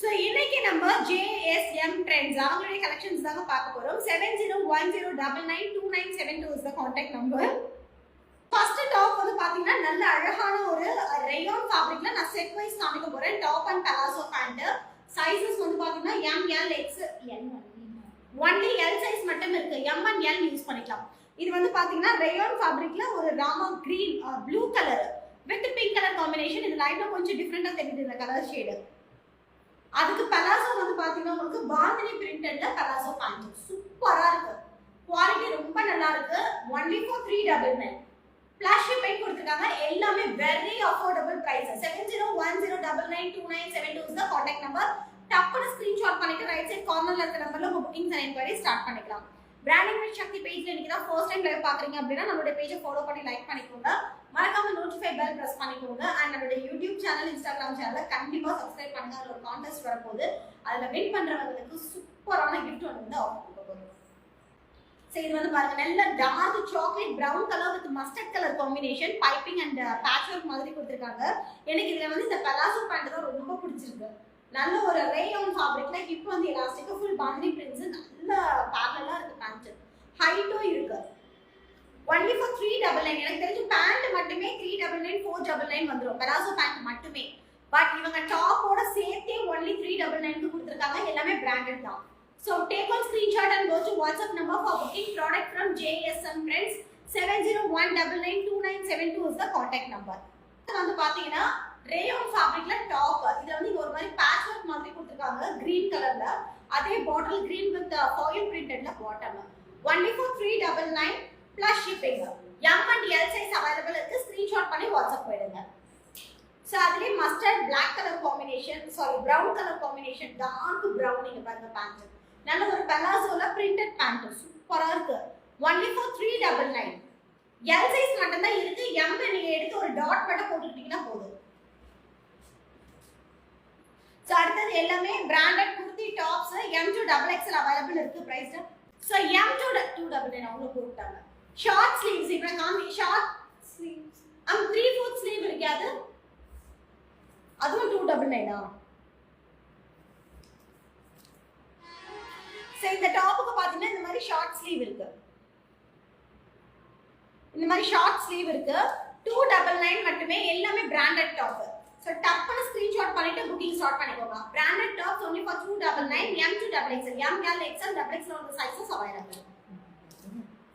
So இன்னைக்கு நம்ம JSM Trends அவங்களுடைய collections தாங்க பார்க்க போறோம். 7010992972 is the contact number. First top வந்து பாத்தீங்கன்னா நல்ல அழகான ஒரு rayon fabricல நான் set wise காமிக்க போறேன். Top and palazzo pant. Sizes வந்து பாத்தீங்கன்னா M, L, XL. Only L size மட்டும் இருக்கு. M and L யூஸ் பண்ணிக்கலாம். இது வந்து பாத்தீங்கன்னா rayon fabricல ஒரு rama green blue color with pink color combination. இது லைட்டா கொஞ்சம் டிஃபரெண்டா தெரியுது இந்த கலர் ஷேட். அதுக்கு palazzo வந்து பாத்தீங்கன்னா உங்களுக்கு பாந்தினி பிரிண்டட்ல palazzo pant சூப்பரா இருக்கு. குவாலிட்டி ரொம்ப நல்லா இருக்கு. only for 399. Flash shipping கொடுத்திருக்காங்க. எல்லாமே very affordable prices. 7010992972 is the contact number. டப்புனு ஸ்கிரீன்ஷாட் பண்ணிட்டு ரைட் சைடு கார்னர்ல இருக்க நம்பர்ல உங்க புக்கிங்ஸ் அண்ட் என்குயரி ஸ்டார்ட் பண்ணிக்கலாம். பிராண்டிங் வித் சக்தி பேஜ்ல நீங்க தான் ஃபர்ஸ்ட் டைம் லைவ் பாக்குறீங்க அப்படினா நம்மளுடைய பேஜை ஃபாலோ பண்ணி லைக் பண்ணிக்கோங்க. மறக்காம நோட்டிஃபை பெல் பிரஸ் பண்ணிக்கோங்க. அண்ட் நம்மளுடைய YouTube சேனல், Instagram சேனலை கண்டிப்பா சப்ஸ்கிரைப் பண்ணுங்க. அதுல ஒரு கான்டெஸ்ட் வரப்போகுது. அதுல வின் பண்றவங்களுக்கு சூப்பரான gift ஒன்னு வந்து ஆஃபர் கொடுக்க போறோம். சோ இது வந்து பாருங்க நல்ல dark chocolate brown colour with mustard colour combination piping and patch work மாதிரி கொடுத்திருக்காங்க. எனக்கு இதுல வந்து இந்த palazzo pant தான் ரொம்ப பிடிச்சிருக்கு. நல்ல ஒரு rayon fabricல ஹிப் வந்து எலாஸ்டிக் ஃபுல் பாந்தினி பிரிண்ட்ஸ் நல்ல பேரலலா இருக்கு பேண்ட். ஹைட்டும் இருக்கு. only for 399. எனக்கு தெரிஞ்சு பேண்ட் மட்டுமே 399 499 வந்துரும். palazzo pant மட்டுமே. பட் இவங்க டாப்போட சேர்த்தே only 399 க்கு கொடுத்திருக்காங்க. எல்லாமே பிராண்டட் தான். So take one screenshot and go to WhatsApp number for booking product from JSM Trends. 7010992972 is the contact number. வந்து பாத்தீங்கன்னா rayon fabricல டாப் இதுல வந்து ஒரு மாதிரி பேட்ச் ஒர்க் மாதிரி கொடுத்திருக்காங்க கிரீன் கலர்ல. அதே bottle green with foil printed bottom. only for 399 plus shipping. M and L size available இருக்கு. ஸ்கிரீன்ஷாட் பண்ணி வாட்ஸ்அப் போயிடுங்க. சோ அதுலயே mustard black color combination, brown color combination, dark brown இங்க பாருங்க பேண்ட். நல்ல ஒரு palazzoல printed pant சூப்பரா இருக்கு. only for 399. L size மட்டும் தான் இருக்கு. M நீங்க எடுத்து ஒரு டாட் மட்டும் போட்டுட்டீங்கன்னா போதும். சோ அடுத்து எல்லாமே branded kurti tops M to XXL available இருக்கு. பிரைஸ் சோ M to 299 அவங்க போட்டாங்க. ஷார்ட் ஸ்லீவ்ஸ் இப்ப காமி ஷார்ட் ஸ்லீவ்ஸ் 3/4 ஸ்லீவ் இருக்காது. அதுவும் 299 சோ இந்த டாப்புக்கு பாத்தீங்கன்னா இந்த மாதிரி ஷார்ட் ஸ்லீவ் இருக்கு. இந்த மாதிரி ஷார்ட் ஸ்லீவ் இருக்கு. 299 மட்டுமே. எல்லாமே பிராண்டட் டாப். சோ டப்புனு ஸ்கிரீன்ஷாட் பண்ணிட்டு புக்கிங் ஸ்டார்ட் பண்ணிக்கோங்க. Branded tops only for 299. M to XXL. M, L, XL, XXL on the sizes available.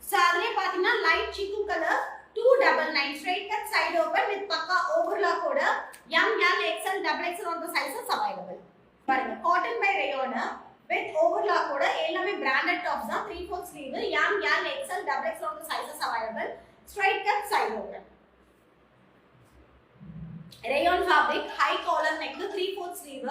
So அதுலயே பாத்தீங்கன்னா light chiku color 299 straight cut side open with பக்கா overlock ஓட M, L, XL, XXL on the sizes available. பாருங்க cotton by rayon with overlock ஓட எல்லாமே branded tops தான். 3/4 sleeve M, L, XL, XXL on the sizes available. Straight cut side open. Rayon fabric high collar neck 3/4 sleeve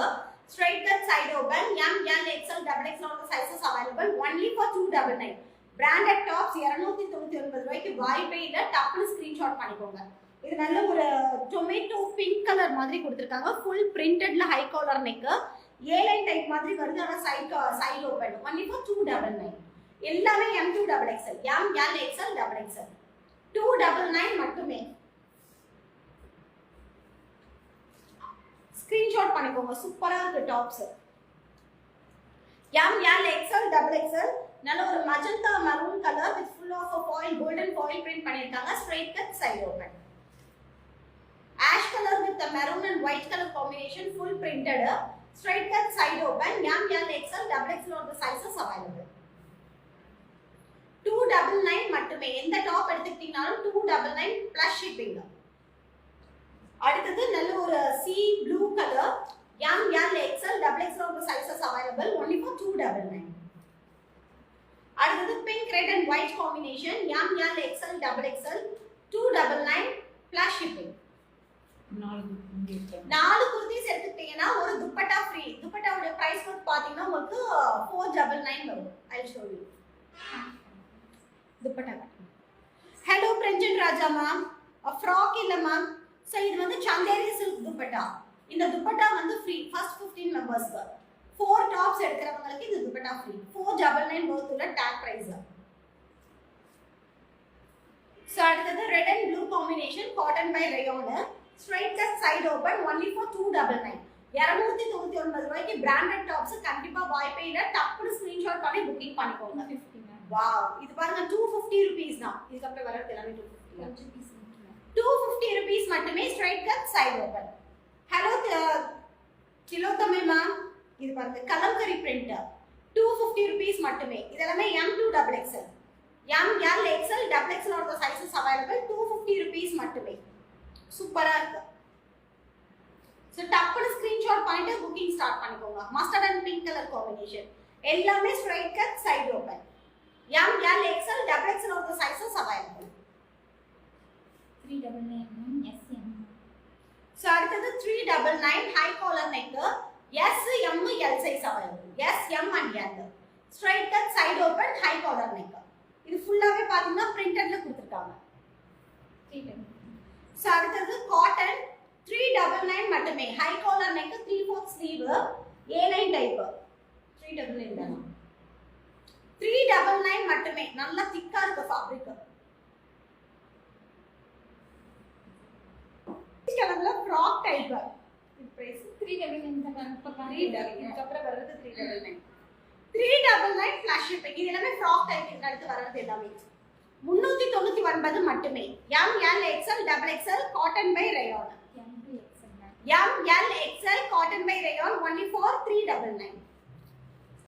straight cut side open. M, L, XL, XXL on the sizes available. only for 299. branded tops 299 ரூபாய்க்கு வாய்ப்பே இல்ல. டப்புனு screenshot பண்ணிக்கோங்க. இது நல்ல ஒரு tomato pink colour மாதிரி கொடுத்திருக்காங்க. Full பிரிண்டட்ல high collar neck A line type மாதிரி வருது. ஆனா சைடு ஓபன். only for 299. எல்லாமே M to XXL. M, L, XL, XXL 299 மட்டுமே. ஸ்கிரீன்ஷாட் பண்ணிக்கோங்க. சூப்பரா இருக்கு tops. M, L, XL, XXL நல்ல ஒரு magenta maroon color with full of foil golden foil print பண்ணிருக்காங்க. straight cut side open. ash color with the maroon and white color combination full printed straight cut side open. M, L, XL, XXL on the sizes available. 299 மட்டுமே. எந்த top எடுத்துக்கிட்டீங்கனாலும் 299 plus shipping. அடுத்து நல்ல ஒரு sea blue color M, L, XL, XXL on the sizes available. only for 299. அடுத்து pink red and white combination M, L, XL, XXL 299 plus shipping. நாலு குர்தீஸ் எடுத்துட்டீங்கன்னா ஒரு dupatta free. துப்பட்டாவோட price வந்து பாத்தீங்கன்னா உங்களுக்கு 499 வரும். I'll show you. Dupatta hello Pranjan Raja ma'am. Frock இல்ல ma'am. So இது வந்து சந்தேரி சில்க் துப்பட்டா. இந்த துப்பட்டா வந்து ஃப்ரீ ஃபர்ஸ்ட் 15 மெம்பர்ஸ்க்கு. 4 டாப்ஸ் எடுக்கிறவங்களுக்கு இந்த துப்பட்டா ஃப்ரீ. 499 worth உள்ள டாக் பிரைஸ். சோ அடுத்து red and blue combination cotton by rayon straight cut side open only for 299. 299 ரூபாய்க்கு பிராண்டட் டாப்ஸ் கண்டிப்பா வாய்ப்பே இல்ல. டப்புனு ஸ்கிரீன்ஷாட் பண்ணி புக்கிங் பண்ணிக்கோங்க. 250 வாவ், இது பாருங்க 250 ரூபீஸ் தான். இதுக்கு அப்புறம் வரது எல்லாமே 250 ரூபீஸ் மட்டுமே. Straight cut side open. Hello Tilottama ma'am, இது பாருங்க கலம்கரி பிரிண்ட் 250 ரூபீஸ் மட்டுமே. இதெல்லாமே M2 double XL, M L XL double XL ஓட சைஸஸ் அவைலபிள். 250 ரூபீஸ் மட்டுமே. சூப்பரா இருக்கு. சோ டப்புனு ஸ்கிரீன்ஷாட் பண்ணிட்டு புக்கிங் ஸ்டார்ட் பண்ணிக்கோங்க. Mustard and pink colour combination. எல்லாமே straight cut side open. M L XL double XL ஓட சைஸஸ் அவைலபிள். 399 SM. சோ அடுத்தது 399 high collar neck. S M L size available. S M and L. Straight cut side open high collar neck. இது ஃபுல்லாவே பாத்தீங்கன்னா பிரிண்டட்ல கொடுத்திருக்காங்க. 399. So அடுத்தது cotton 399 மட்டுமே. High collar neck 3/4 sleeve A9 type. 399 தானா? 399 மட்டுமே. நல்லா திக்கா இருக்கு ஃபேப்ரிக். கலர்ல ஃப்ராக் டைப். இது பிரைஸ் 399 தான் பண்றாங்க. 399. அப்புறம் வரது 399. 399 ஃபிளாஷ் ஷிப்பிங். இது எல்லாமே ஃப்ராக் டைப். இதுக்கு அடுத்து வரது எல்லாமே 399 மட்டுமே. M L XL double XL cotton by rayon. M2 XL. M L XL cotton by rayon only for 399.